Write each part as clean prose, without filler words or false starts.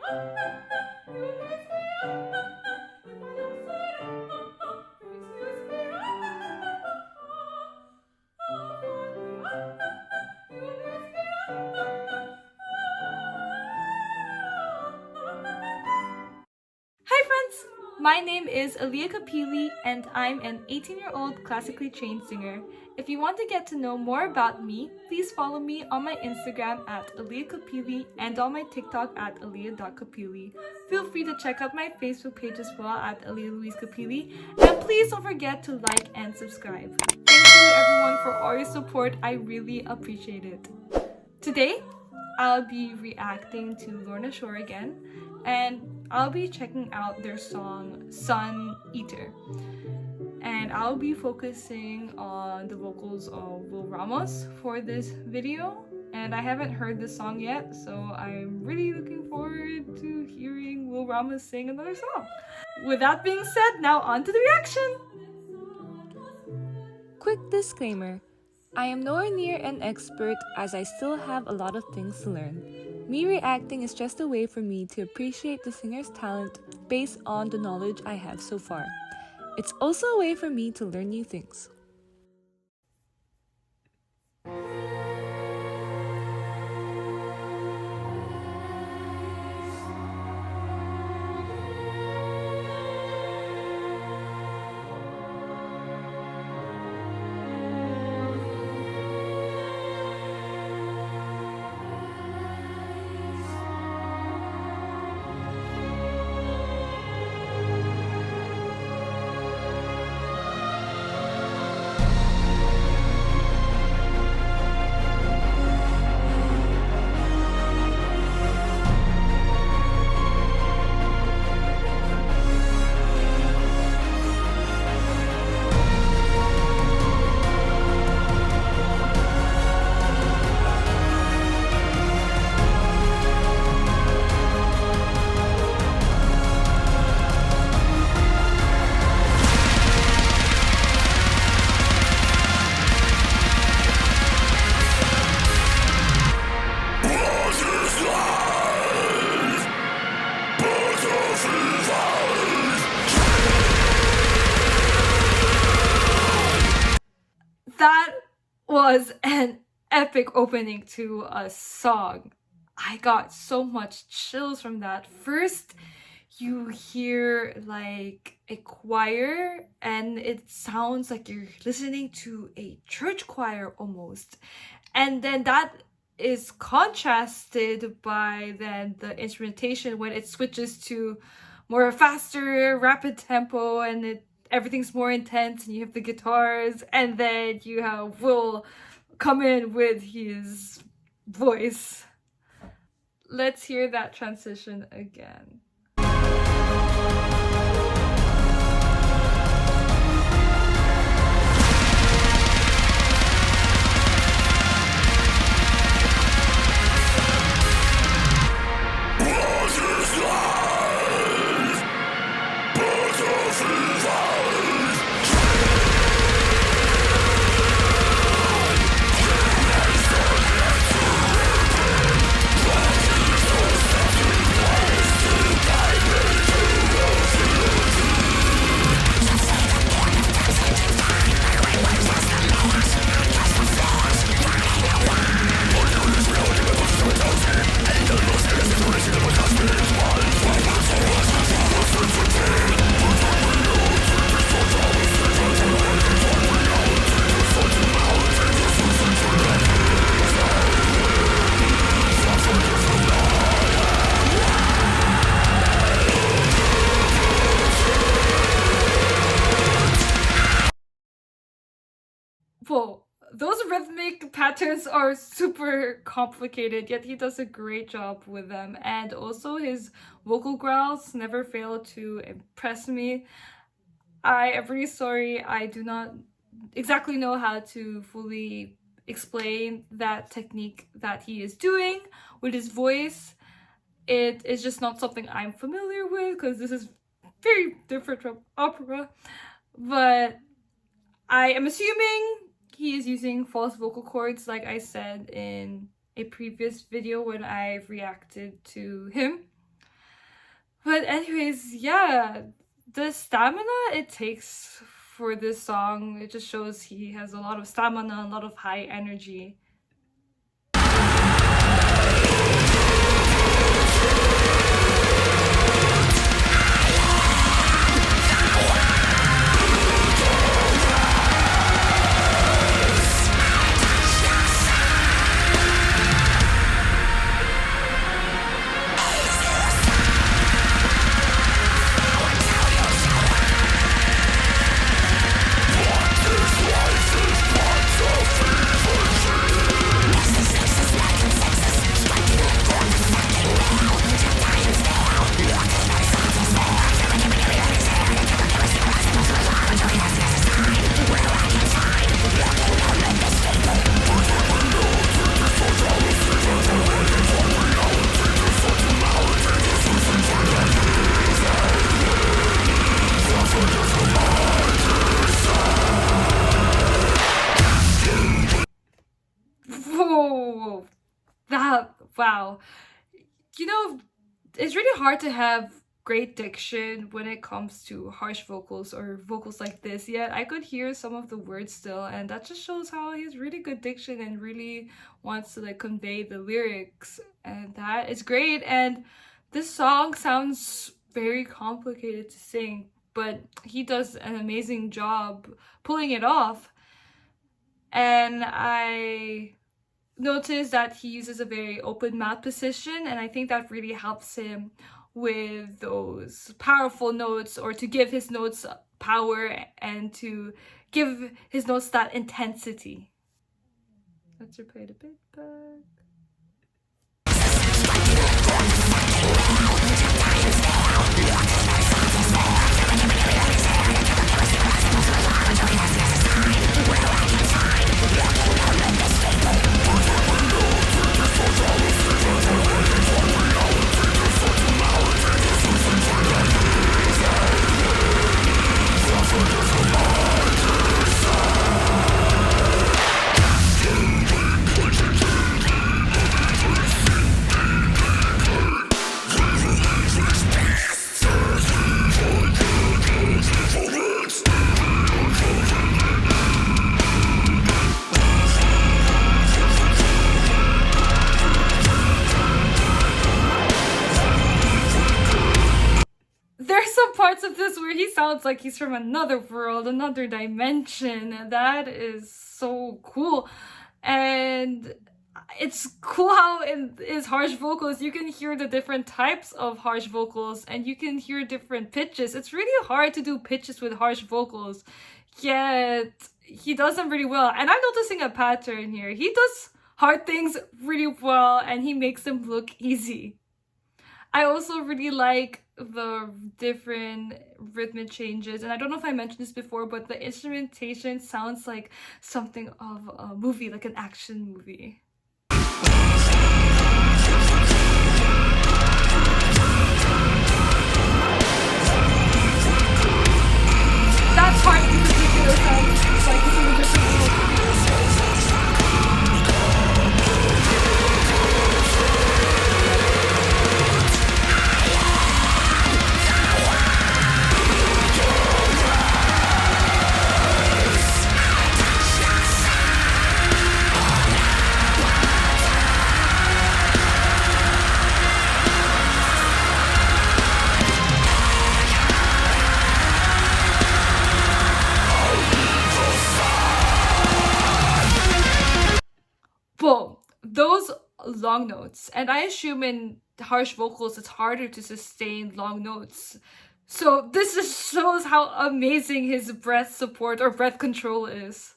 Hi friends! My name is Aaliyah Kapili and I'm an 18-year-old classically trained singer. If you want to get to know more about me, please follow me on my Instagram at Aaliyah Kapili and on my TikTok at aaliyah.kapili. Feel free to check out my Facebook page as well at Aaliyah Louise Kapili, and please don't forget to like and subscribe. Thank you everyone for all your support, I really appreciate it. Today, I'll be reacting to Lorna Shore again, and I'll be checking out their song Sun Eater. And I'll be focusing on the vocals of Will Ramos for this video. And I haven't heard this song yet, so I'm really looking forward to hearing Will Ramos sing another song. With that being said, now on to the reaction! Quick disclaimer. I am nowhere near an expert as I still have a lot of things to learn. Me reacting is just a way for me to appreciate the singer's talent based on the knowledge I have so far. It's also a way for me to learn new things. That was an epic opening to a song. I got so much chills from that. First, you hear like a choir and it sounds like you're listening to a church choir almost. And then that is contrasted by then the instrumentation when it switches to more faster, rapid tempo, and everything's more intense, and you have the guitars, and then you have Will come in with his voice. Let's hear that transition again. Whoa, those rhythmic patterns are super complicated, yet he does a great job with them. And also his vocal growls never fail to impress me. I am really sorry, I do not exactly know how to fully explain that technique that he is doing with his voice. It is just not something I'm familiar with because this is very different from opera. But I am assuming he is using false vocal cords, like I said in a previous video when I reacted to him. But anyways, yeah, the stamina it takes for this song, it just shows he has a lot of stamina, a lot of high energy. Whoa, that wow. You know, it's really hard to have great diction when it comes to harsh vocals or vocals like this. Yet I could hear some of the words still, and that just shows how he has really good diction and really wants to like convey the lyrics, and that is great. And this song sounds very complicated to sing, but he does an amazing job pulling it off. And I notice that he uses a very open mouth position, and I think that really helps him with those powerful notes, or to give his notes power and to give his notes that intensity. Let's replay it a bit back. There's some parts of this where he sounds like he's from another world, another dimension. That is so cool. And it's cool how in his harsh vocals you can hear the different types of harsh vocals and you can hear different pitches. It's really hard to do pitches with harsh vocals, yet he does them really well. And I'm noticing a pattern here. He does hard things really well and he makes them look easy. I also really like the different rhythmic changes, and I don't know if I mentioned this before, but the instrumentation sounds like something of a movie, like an action movie. That part in particular sounds like it's in a different world. Boom. Those long notes, and I assume in harsh vocals it's harder to sustain long notes. So this just shows how amazing his breath support or breath control is.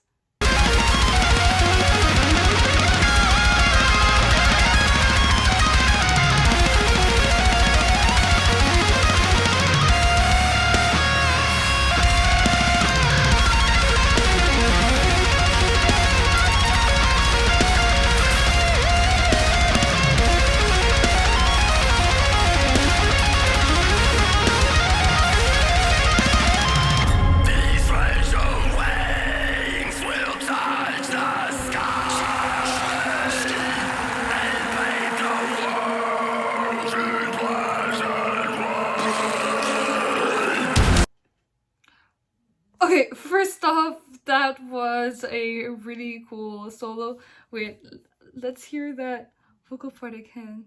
really cool solo. Wait, let's hear that vocal part again.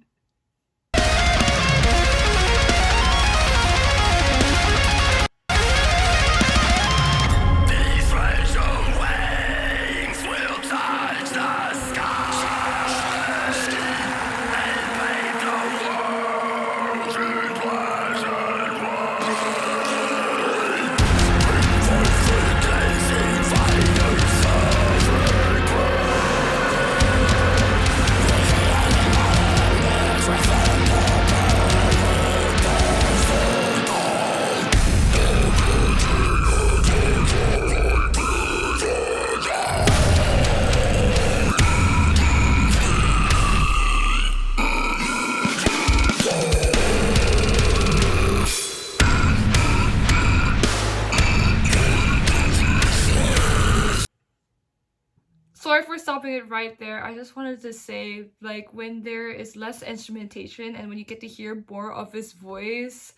Sorry for stopping it right there. I just wanted to say, like, when there is less instrumentation and when you get to hear more of his voice,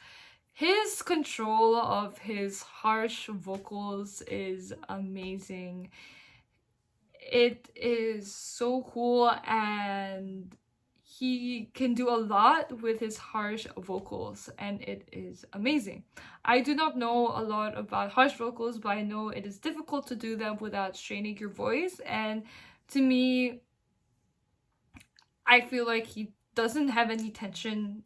his control of his harsh vocals is amazing. It is so cool, and he can do a lot with his harsh vocals, and it is amazing. I do not know a lot about harsh vocals, but I know it is difficult to do them without straining your voice, and to me, I feel like he doesn't have any tension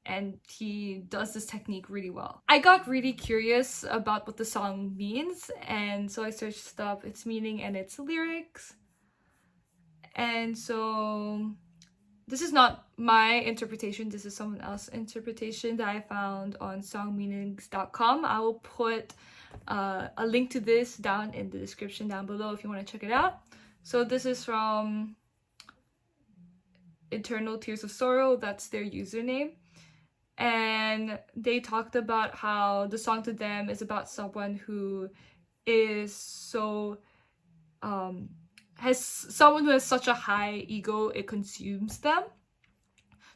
and he does this technique really well. I got really curious about what the song means, and so I searched up its meaning and its lyrics. And so this is not my interpretation, this is someone else's interpretation that I found on songmeanings.com. I will put a link to this down in the description down below if you want to check it out. So this is from Eternal Tears of Sorrow, that's their username. And they talked about how the song to them is about someone who is so has such a high ego it consumes them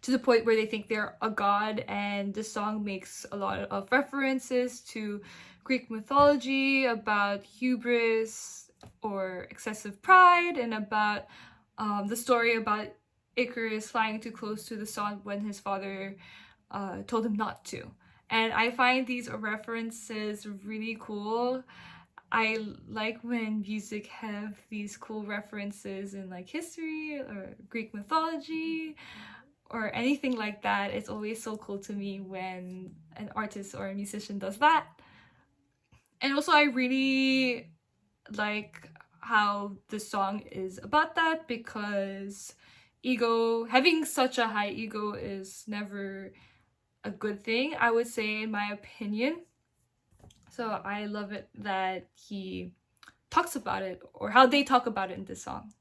to the point where they think they're a god. And the song makes a lot of references to Greek mythology about hubris or excessive pride, and about the story about Icarus flying too close to the sun when his father told him not to. And I find these references really cool. I like when music have these cool references in like history or Greek mythology or anything like that. It's always so cool to me when an artist or a musician does that. And also I really like how the song is about that, because having such a high ego is never a good thing, I would say, in my opinion. So I love it that he talks about it, or how they talk about it in this song.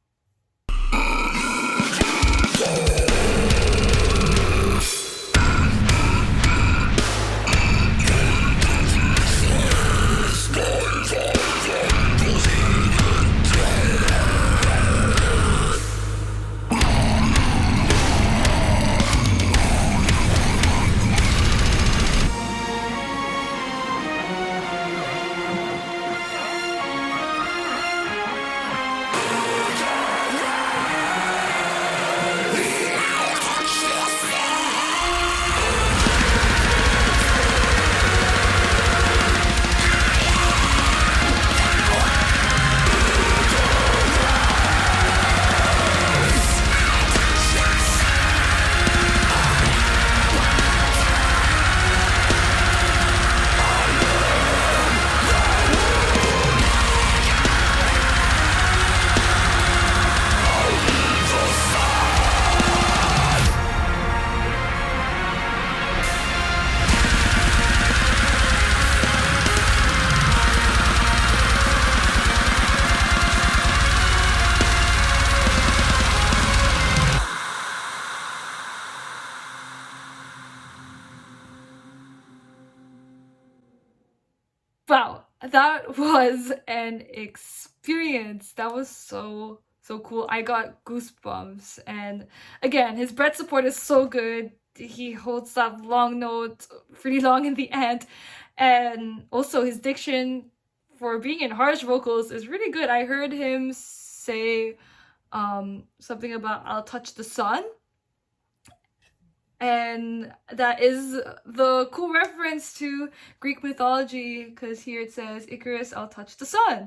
Wow, that was an experience. That was so cool. I got goosebumps. And again, his breath support is so good. He holds that long note pretty long in the end. And also his diction for being in harsh vocals is really good. I heard him say something about "I'll touch the sun," and that is the cool reference to Greek mythology, because here it says, "Icarus, I'll touch the sun."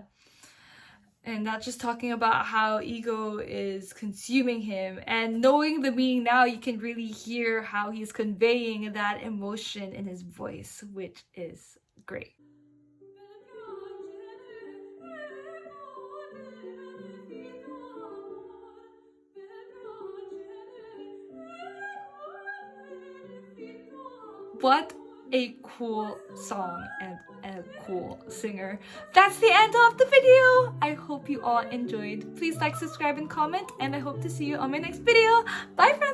And that's just talking about how ego is consuming him. And knowing the meaning now, you can really hear how he's conveying that emotion in his voice, which is great. What a cool song and a cool singer. That's the end of the video. I hope you all enjoyed. Please like, subscribe, and comment, and I hope to see you on my next video. Bye, friends!